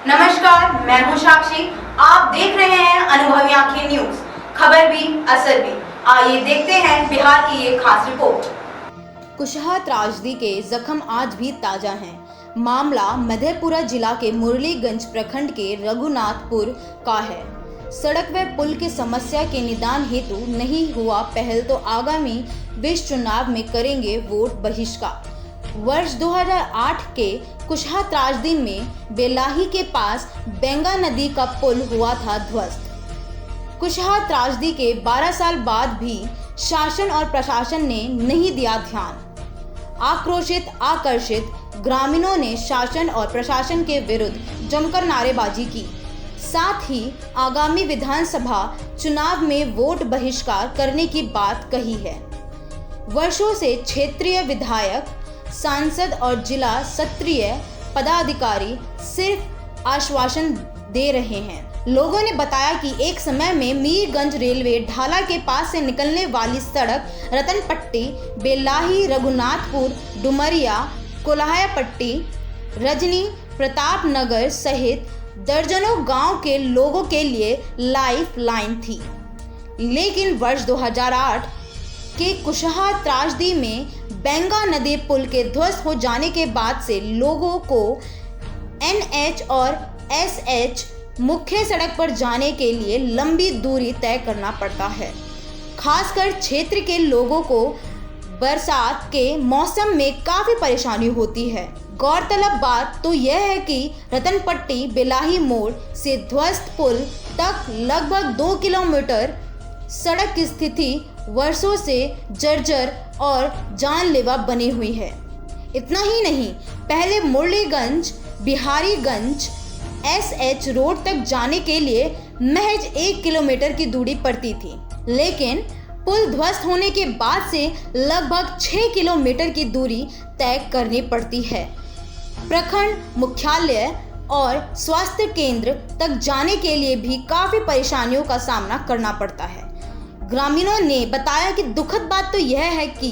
नमस्कार, मैं हूं साक्षी। आप देख रहे हैं अनुभवी आंखें न्यूज। खबर भी असर भी। आइए देखते हैं बिहार की ये खास रिपोर्ट। कुशहा त्रासदी के जख्म आज भी ताजा हैं। मामला मधेपुरा जिला के मुरलीगंज प्रखंड के रघुनाथपुर का है। सड़क व पुल की समस्या के निदान हेतु नहीं हुआ पहल तो आगामी विश्व चुनाव में करेंगे वोट बहिष्कार। वर्ष 2008 के कुशहा त्रासदी में बेलाही के पास बेंगा नदी का पुल हुआ था ध्वस्त। कुशहा त्रासदी के 12 साल बाद भी शासन और प्रशासन ने नहीं दिया ध्यान। आक्रोशित आकर्षित ग्रामीणों ने शासन और प्रशासन के विरुद्ध जमकर नारेबाजी की। साथ ही आगामी विधानसभा चुनाव में वोट बहिष्कार करने की बात कही है। वर्षों से क्षेत्रीय विधायक, सांसद और जिला स्तरीय पदाधिकारी सिर्फ आश्वासन दे रहे हैं। लोगों ने बताया कि एक समय में मीरगंज रेलवे ढाला के पास से निकलने वाली सड़क रतनपट्टी, बेलाही, रघुनाथपुर, डुमरिया, कोल्हायापट्टी, रजनी, प्रताप नगर सहित दर्जनों गांव के लोगों के लिए लाइफ लाइन थी। लेकिन वर्ष 2008 के कुशहा त्रासदी में बेंगा नदी पुल के ध्वस्त हो जाने के बाद से लोगों को NH और SH मुख्य सड़क पर जाने के लिए लंबी दूरी तय करना पड़ता है। खासकर क्षेत्र के लोगों को बरसात के मौसम में काफ़ी परेशानी होती है। गौरतलब बात तो यह है कि रतनपट्टी बेलाही मोड़ से ध्वस्त पुल तक लगभग 2 किलोमीटर सड़क की स्थिति वर्षों से जर्जर और जानलेवा बनी हुई है। इतना ही नहीं, पहले मुरलीगंज बिहारीगंज SH रोड तक जाने के लिए महज 1 किलोमीटर की दूरी पड़ती थी, लेकिन पुल ध्वस्त होने के बाद से लगभग 6 किलोमीटर की दूरी तय करनी पड़ती है। प्रखंड मुख्यालय और स्वास्थ्य केंद्र तक जाने के लिए भी काफ़ी परेशानियों का सामना करना पड़ता है। ग्रामीणों ने बताया कि दुखद बात तो यह है कि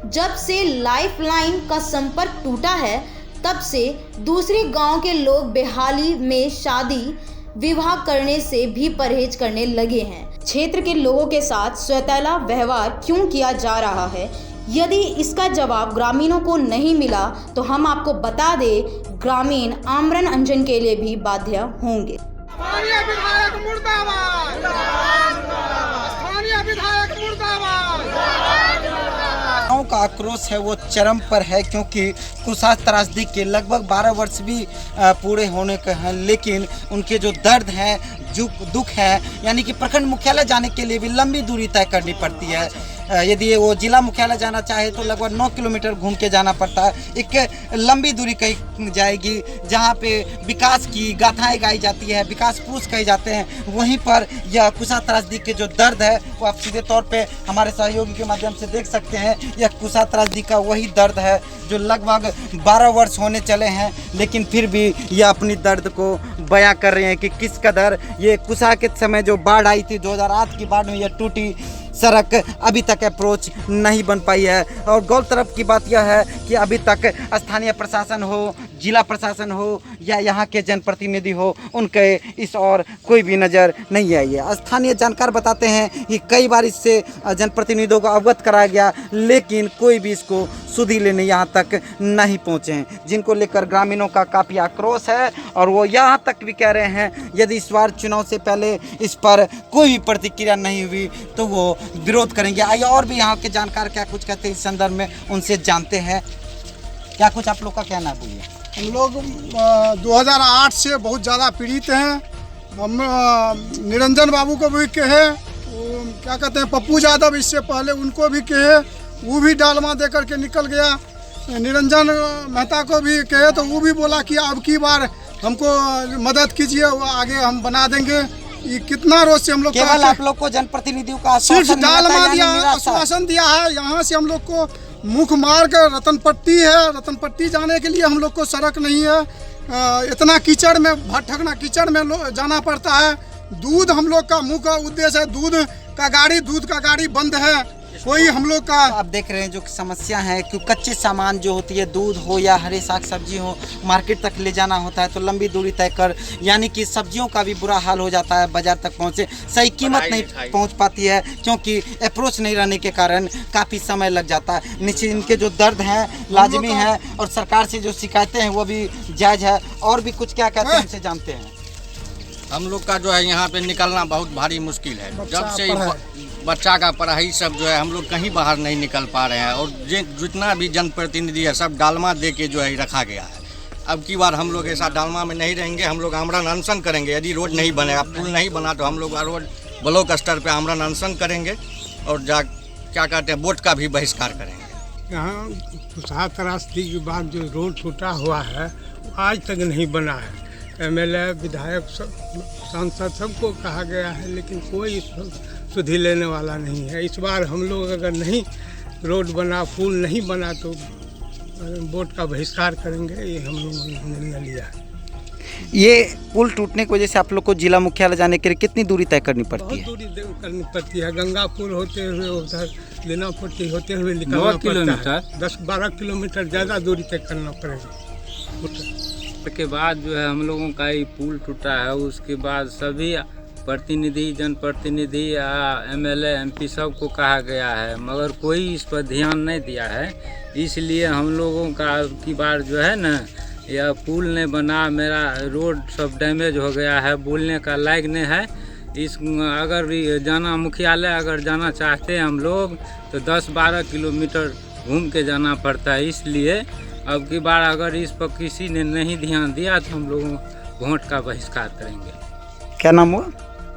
जब से लाइफलाइन का संपर्क टूटा है, तब से दूसरे गांव के लोग बेहाली में शादी विवाह करने से भी परहेज करने लगे हैं। क्षेत्र के लोगों के साथ सौतेला व्यवहार क्यों किया जा रहा है? यदि इसका जवाब ग्रामीणों को नहीं मिला तो हम आपको बता दें, ग्रामीण आमरण अनशन के लिए भी बाध्य होंगे। गाँव का आक्रोश है वो चरम पर है, क्योंकि कुशहा त्रासदी के लगभग 12 वर्ष भी पूरे होने के हैं, लेकिन उनके जो दर्द है, जो दुख है, यानी कि प्रखंड मुख्यालय जाने के लिए भी लंबी दूरी तय करनी पड़ती है। यदि वो जिला मुख्यालय जाना चाहे तो लगभग 9 किलोमीटर घूम के जाना पड़ता है। एक लंबी दूरी कही जाएगी जहाँ पे विकास की गाथाएं गाई जाती है, विकास पुरुष कहे जाते हैं। वहीं पर यह कुशहा त्रासदी के जो दर्द है वो आप सीधे तौर पे हमारे सहयोगी के माध्यम से देख सकते हैं। यह कुशहा त्रासदी का वही दर्द है जो लगभग 12 वर्ष होने चले हैं, लेकिन फिर भी यह अपनी दर्द को बयां कर रहे हैं कि किस कदर ये कुशहा के समय जो बाढ़ आई थी 2008 की बाढ़ में, यह टूटी सड़क अभी तक अप्रोच नहीं बन पाई है। और गौरतलब की बात यह है कि अभी तक स्थानीय प्रशासन हो, जिला प्रशासन हो या यहाँ के जनप्रतिनिधि हो, उनके इस और कोई भी नज़र नहीं आई है। स्थानीय जानकार बताते हैं कि कई बार इससे जनप्रतिनिधियों को अवगत कराया गया, लेकिन कोई भी इसको सुधी लेने यहाँ तक नहीं पहुँचे हैं, जिनको लेकर ग्रामीणों का काफ़ी आक्रोश है। और वो यहाँ तक भी कह रहे हैं यदि इस बार चुनाव से पहले इस पर कोई भी प्रतिक्रिया नहीं हुई तो वो विरोध करेंगे। आइए और भी यहाँ के जानकार क्या कुछ कहते हैं इस संदर्भ में, उनसे जानते हैं। क्या कुछ आप लोग का कहना है, बोलिए। हम लोग 2008 से बहुत ज़्यादा पीड़ित हैं। हम निरंजन बाबू को भी कहे, क्या कहते हैं पप्पू यादव, इससे पहले उनको भी कहे, वो भी डालमा दे करके निकल गया। निरंजन मेहता को भी कहे तो वो भी बोला कि अब की बार हमको मदद कीजिए, आगे हम बना देंगे। ये कितना रोज से हम लोग केवल आप लोग को जनप्रतिनिधियों का सिर्फ डालमा दिया, आश्वासन दिया है। यहाँ से हम लोग को मुख मार्ग रतनपट्टी है, रतनपट्टी जाने के लिए हम लोग को सड़क नहीं है। इतना कीचड़ में, भटकना कीचड़ में जाना पड़ता है। दूध हम लोग का मुख्य उद्देश्य है, दूध का गाड़ी बंद है। कोई हम लोग का आप देख रहे हैं जो समस्या है कि कच्चे सामान जो होती है, दूध हो या हरे साग सब्जी हो, मार्केट तक ले जाना होता है तो लंबी दूरी तय कर, यानी कि सब्जियों का भी बुरा हाल हो जाता है। बाजार तक पहुँचे सही कीमत नहीं पहुँच पाती है क्योंकि अप्रोच नहीं रहने के कारण काफ़ी समय लग जाता है। नीचे इनके जो दर्द हैं लाजमी है और सरकार से जो शिकायतें हैं वो भी जायज़ है। और भी कुछ क्या कहते हैं हमसे जानते हैं। हम लोग का जो है यहाँ पे निकलना बहुत भारी मुश्किल है। जब से बच्चा का पढ़ाई सब जो है हम लोग कहीं बाहर नहीं निकल पा रहे हैं और जितना भी जनप्रतिनिधि है सब डालमा दे के जो है रखा गया है। अब की बार हम लोग ऐसा डालमा में नहीं रहेंगे, हम लोग आमरण अनशन करेंगे। यदि रोड नहीं बनेगा, पुल नहीं बना तो हम लोग रोड ब्लॉक स्तर पे आमरण अनशन करेंगे और क्या कहते हैं वोट का भी बहिष्कार करेंगे। यहाँ कुशहा त्रासदी के बाद जो रोड टूटा हुआ है आज तक नहीं बना है। एमएलए, विधायक, सब सांसद सबको कहा गया है लेकिन कोई सुधि लेने वाला नहीं है। इस बार हम लोग अगर नहीं रोड बना, पुल नहीं बना तो वोट का बहिष्कार करेंगे, ये हम लोगों ने निर्णय लिया है। ये पुल टूटने की वजह से आप लोग को जिला मुख्यालय जाने के लिए कितनी दूरी तय करनी पड़ती है? बहुत दूरी करनी पड़ती है। गंगा पुल होते हुए उधर लीनापट्टी होते हुए निकलना पड़ता है। 10-12 किलोमीटर ज़्यादा दूरी तय करना पड़ेगा। के बाद जो है हम लोगों का ये पुल टूटा है, उसके बाद सभी प्रतिनिधि, जनप्रतिनिधि या एमएलए, एमपी सबको कहा गया है मगर कोई इस पर ध्यान नहीं दिया है। इसलिए हम लोगों का की बार जो है ना यह पुल नहीं बना, मेरा रोड सब डैमेज हो गया है, बोलने का लायक नहीं है। इस अगर जाना मुख्यालय अगर जाना चाहते हैं हम लोग तो 10-12 किलोमीटर घूम के जाना पड़ता है। इसलिए अब की बार अगर इस पर किसी ने नहीं ध्यान दिया तो हम लोग वोट का बहिष्कार करेंगे। क्या नाम हुआ?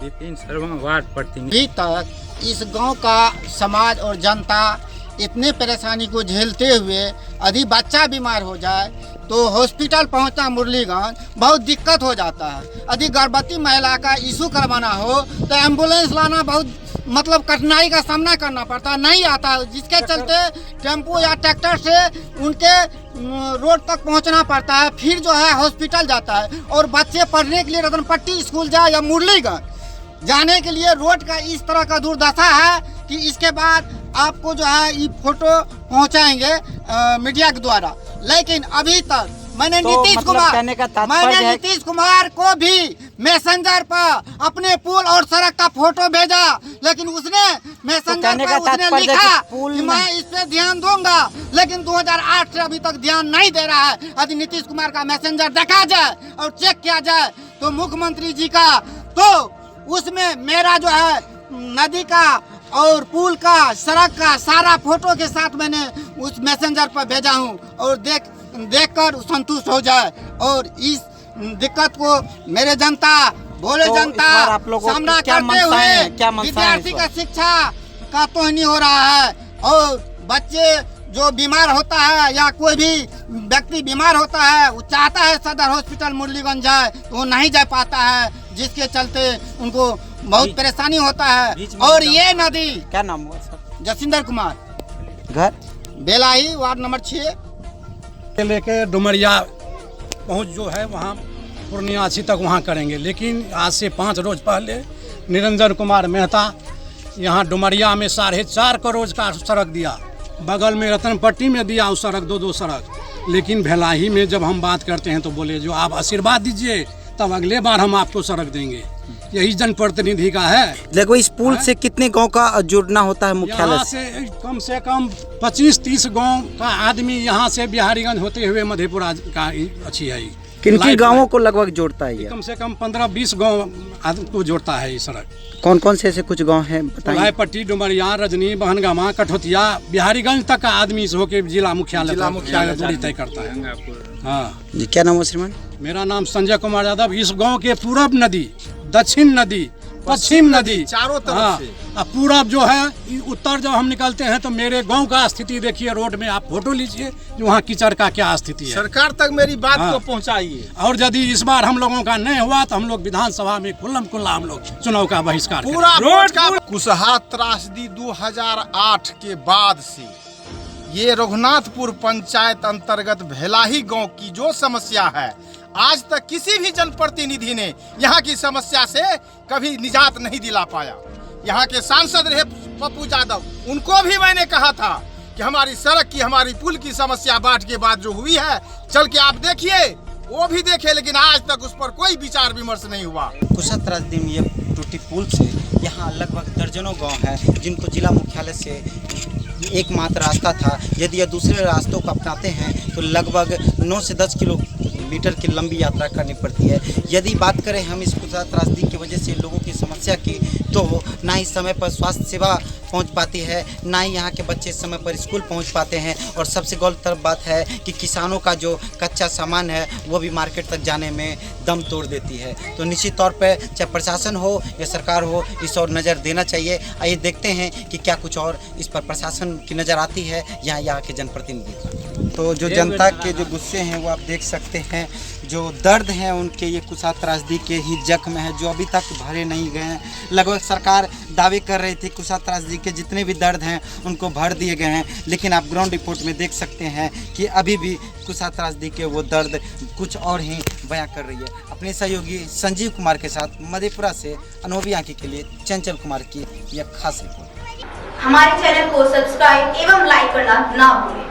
विपिन शर्मा, वार्ड प्रतिनिधि। अभी तक इस गांव का समाज और जनता इतने परेशानी को झेलते हुए यदि बच्चा बीमार हो जाए तो हॉस्पिटल पहुंचना मुरलीगंज बहुत दिक्कत हो जाता है। यदि गर्भवती महिला का इशू करवाना हो तो एम्बुलेंस लाना बहुत मतलब कठिनाई का सामना करना पड़ता है, नहीं आता है, जिसके चलते टेम्पो या ट्रैक्टर से उनके रोड तक पहुंचना पड़ता है, फिर जो है हॉस्पिटल जाता है। और बच्चे पढ़ने के लिए रतनपट्टी स्कूल जाए या मुरलीगंज जाने के लिए रोड का इस तरह का दुर्दशा है कि इसके बाद आपको जो है ये फोटो पहुंचाएंगे मीडिया के द्वारा। लेकिन अभी तक मैंने नीतीश कुमार को भी मैसेंजर पर अपने पुल और सड़क का फोटो भेजा, लेकिन उसने मैसेंजर पर उसने लिखा कि मैं इस पे ध्यान दूंगा, लेकिन 2008 से अभी तक ध्यान नहीं दे रहा है। यदि नीतीश कुमार का मैसेंजर देखा जाए और चेक किया जाए तो मुख्यमंत्री जी का, तो उसमें मेरा जो है नदी का और पुल का, सड़क का सारा फोटो के साथ मैंने उस मैसेंजर पर भेजा हूँ और देखकर संतुष्ट हो जाए। और इस दिक्कत को मेरे जनता, भोले जनता सामना करते हुए विद्यार्थी का शिक्षा का तोहनी हो रहा है। और बच्चे जो बीमार होता है या कोई भी व्यक्ति बीमार होता है वो चाहता है सदर हॉस्पिटल मुरलीगंज जाए तो वो नहीं जा पाता है, जिसके चलते उनको बहुत परेशानी होता है। और ये नदी, क्या नाम हुआ सर? जसिंदर कुमार, घर बेलाही, वार्ड नंबर 6 लेके डुमरिया पहुँच जो है वहाँ पूर्णियासी तक वहाँ करेंगे। लेकिन आज से 5 रोज पहले निरंजन कुमार मेहता यहाँ डुमरिया में 4.5 करोड़ का सड़क दिया, बगल में रतनपट्टी में दिया उस सड़क, 2 सड़क। लेकिन भेलाही में जब हम बात करते हैं तो बोले जो आप आशीर्वाद दीजिए तब अगले बार हम आपको सड़क देंगे। यही जनप्रतिनिधि का है। देखो इस पुल से कितने गांव का जुड़ना होता है मुख्यालय से कम 25-30 गांव का आदमी यहाँ से बिहारीगंज होते हुए मधेपुरा का अच्छी है। किन गांवों को लगभग जोड़ता है ये? कम से कम 15-20 गांव को जोड़ता है ये सड़क। कौन कौन से ऐसे कुछ गांव हैं बताइए? पट्टी, डुमरिया, रजनी, बहनगामा, कठोतिया, बिहारीगंज तक का आदमी इस होके जिला मुख्यालय दूरी तय करता है। हाँ जी, क्या नाम है श्रीमान? मेरा नाम संजय कुमार यादव। इस गांव के पूरब नदी, दक्षिण नदी, पश्चिम नदी, चारों तरफ से पूरा जो है उत्तर जब हम निकलते हैं तो मेरे गांव का स्थिति देखिए, रोड में आप फोटो लीजिए वहाँ कीचड़ का क्या स्थिति है। सरकार तक मेरी बात को पहुंचाइए। और यदि इस बार हम लोगों का नहीं हुआ तो हम लोग विधानसभा में खुल्लम खुल्ला हम लोग चुनाव का बहिष्कार पूरा रोड का। कुशहा त्रासदी 2008 के बाद से ये रघुनाथपुर पंचायत अंतर्गत भेलाही गांव की जो समस्या है, आज तक किसी भी जनप्रतिनिधि ने यहाँ की समस्या से कभी निजात नहीं दिला पाया। यहाँ के सांसद रहे पप्पू यादव, उनको भी मैंने कहा था कि हमारी सड़क की, हमारी पुल की समस्या बाढ़ के बाद जो हुई है, चल के आप देखिए, वो भी देखे, लेकिन आज तक उस पर कोई विचार विमर्श नहीं हुआ। कुशा त्रासदी में ये टूटी पुल से यहाँ लगभग दर्जनों गांव हैं जिनको जिला मुख्यालय से एकमात्र रास्ता था। यदि ये दूसरे रास्तों को अपनाते हैं तो लगभग 9 से 10 किलोमीटर की लंबी यात्रा करनी पड़ती है। यदि बात करें हम इस कुशा त्रासदी की वजह से लोगों की समस्या की, तो ना ही समय पर स्वास्थ्य सेवा पहुंच पाती है, ना ही यहाँ के बच्चे समय पर स्कूल पहुंच पाते हैं, और सबसे गलत बात है कि किसानों का जो कच्चा सामान है वो भी मार्केट तक जाने में दम तोड़ देती है। तो निश्चित तौर पर चाहे प्रशासन हो या सरकार हो, इस और नज़र देना चाहिए। आइए देखते हैं कि क्या कुछ और इस पर प्रशासन की नज़र आती है यहाँ के जनप्रतिनिधि। तो जो जनता के जो गुस्से हैं वो आप देख सकते हैं, जो दर्द हैं उनके ये कुशा त्रासदी के ही जख्म हैं जो अभी तक भरे नहीं गए हैं। लगभग सरकार दावे कर रही थी कुशा त्रासदी के जितने भी दर्द हैं उनको भर दिए गए हैं, लेकिन आप ग्राउंड रिपोर्ट में देख सकते हैं कि अभी भी कुशा त्रासदी के वो दर्द कुछ और ही बयां कर रही है। अपने सहयोगी संजीव कुमार के साथ मधेपुरा से अनुभवी आंखी के लिए चंचल कुमार की यह खास रिपोर्ट। हमारे चैनल को सब्सक्राइब एवं लाइक करना ना भूलें।